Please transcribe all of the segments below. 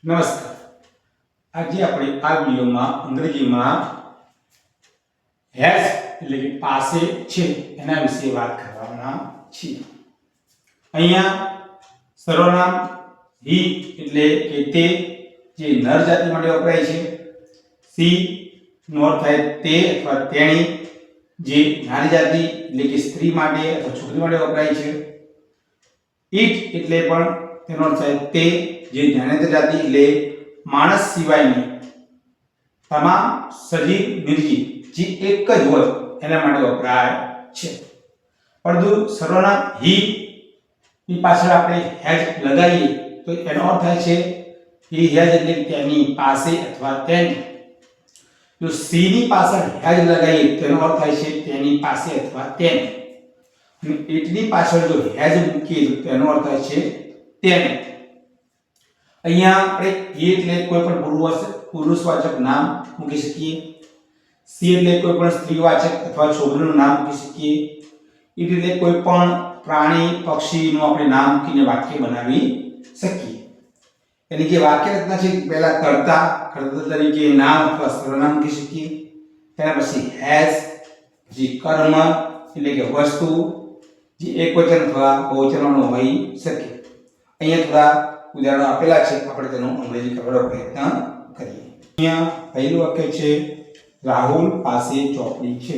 નમસ્કાર. આજે આપણે આ વિડિયોમાં અંગ્રેજીમાં હેઝ એટલે કે પાસે છે એના વિશે વાત કરવાના છીએ. અહીંયા સર્વનામ હી એટલે કે તે જે નર જાતિ માટે વપરાય છે. સી નો અર્થ થાય તે અથવા તેણી જે નારી જાતિ એટલે કે સ્ત્રી માટે અથવા છોકરી માટે વપરાય છે. ઈટ એટલે પણ તેનો અર્થ થાય તે જે જ્ઞાનેન્દ્ર જાતિ એટલે માણસ સિવાયની તમામ સજીવ નિર્જીવ જે એક જ હોય એના માટે વપરાય છે. પરંતુ સર્વનામ હી ની પાછળ આપણે હેઝ લગાવીએ તો એનો અર્થ થાય છે હી હેઝ એટલે તેની પાસે અથવા તેની. જો સી ની પાછળ હેઝ લગાવીએ તો એનો અર્થ થાય છે તેની પાસે અથવા તેની. અને ઇટની પાછળ જો હેઝ મૂકીએ તો તેનો અર્થ થાય છે તેને. અહીંયા આપણે હી એટલે કોઈ પણ પુરુષવાચક નામ મૂકી શકીએ. સી એટલે કોઈ પણ સ્ત્રીવાચક અથવા છોકરીનું નામ મૂકી શકીએ. ઈટ એટલે કોઈ પણ પ્રાણી પક્ષીનું આપણે નામ મૂકીને વાક્ય બનાવી શકીએ. એની જે વાક્ય રચના છે પહેલા કર્તા તરીકે નામ અથવા સર્વનામ મૂકી શકીએ. તેના પછી હેઝ જે કર્મ એટલે કે વસ્તુ જે એકવચન અથવા બહુવચનનો હોઈ શકે. અહીંયા થોડા ઉદાહરણો આપેલા છે, આપણે તેનો અંગ્રેજી કરવાનો પ્રયત્ન કરીએ. અહીંયા પહેલું વાક્ય છે રાહુલ પાસે ચોપડી છે.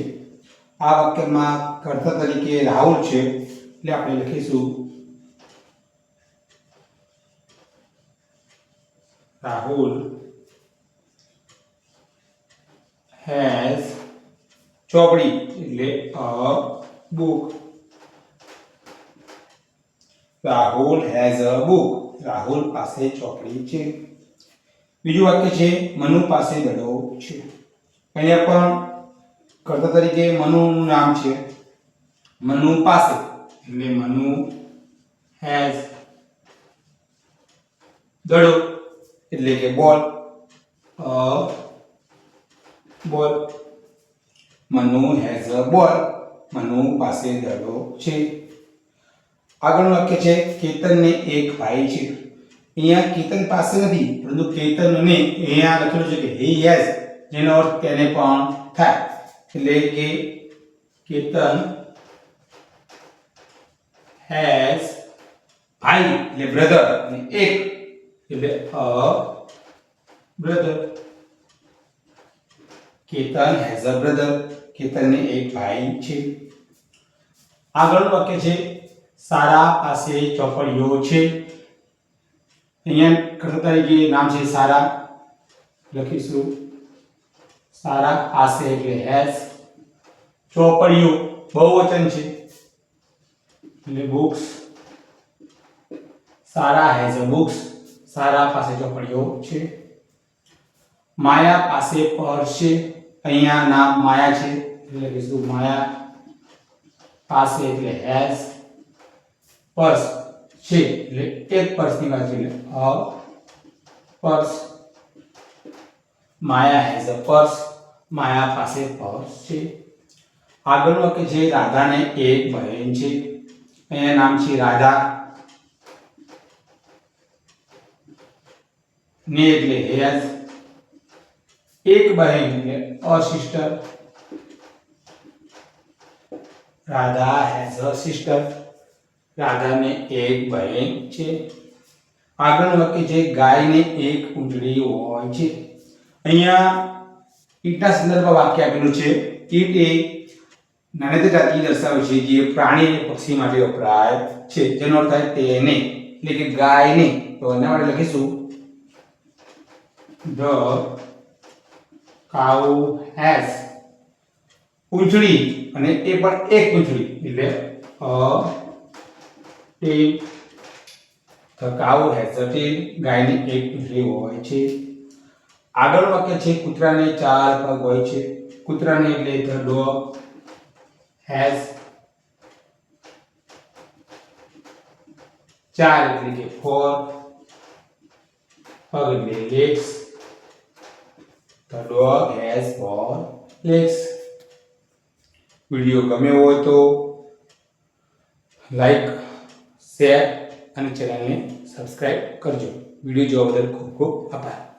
આ વાક્યમાં કર્તા તરીકે રાહુલ છે એટલે આપણે લખીશું રાહુલ has ચોપડી એટલે a book. Rahul has a book. Rahul પાસે ચોપડી છે. બીજું વાક્ય છે મનુ પાસે દડો છે. અહીંયા પણ કર્તા તરીકે મનુનું નામ છે. મનુ પાસે એટલે મનુ has દડો એટલે કે બોલ બોલ. Manu has a ball. Manu પાસે દડો છે. આગળનું વાક્ય છે કેતનને એક ભાઈ છે. અહીંયા કેતન પાસે નથી પરંતુ કેતનને અહીંયા લખેલું છે કે he has જેનો અર્થ તેને પણ થાય. એટલે કે કેતન has ભાઈ એટલે બ્રધર અને એક એટલે a brother. Ketan has a brother. કેતનને એક ભાઈ છે. આગળનું વાક્ય છે સારા પાસે ચોપડીઓ છે. અહીંયા કર્તા તરીકે નામ છે સારા, લખીશું સારા પાસે એટલે has. ચોપડીઓ બહુવચન છે એટલે books. Sara has a books. સારા પાસે ચોપડીઓ છે. માયા પાસે પર્સ છે. અહીંયા નામ માયા છે એટલે લખીશું માયા પાસે એટલે has. પર્સ છે એટલે એક પર્સની વાત છે એટલે a purse. Maya has a purse. માયા પાસે પર્સ છે. આગળનું વાક્ય છે રાધાને એક બહેન છે. અહીંયા નામ છે રાધા ને એટલે has. એક બહેન એટલે a sister. Radha has a sister. રાધાને એક બહેન છે. આગળનું વાક્ય છે ગાયને એક ઊંટડી હોય છે. અહીંયા ઈટના સંદર્ભમાં વાક્ય આપેલું છે. ઈટ એ નાનેતર જાતિ દર્શાવે છે જે પ્રાણી અને પક્ષી માટે વપરાય છે. જેનો અર્થ થાય તેને એટલે કે ગાયને. તો એના માટે લખીશું the cow has. ઊંટડી અને એ પણ એક ઊંટડી એટલે a tail. The cow has a tail. ગાયની એક ઊંટડી હોય છે. આગળનું વાક્ય છે કૂતરાને ચાર પગ હોય છે. કૂતરાને એટલે the dog has. ચાર એટલે કે four. પગ એટલે legs. The dog has four legs. Video ગમ્યો હોય તો લાઈક, શેર અને ચેનલને સબસ્ક્રાઇબ કરજો. વિડીયો જોવા બદલ ખૂબ ખૂબ આભાર.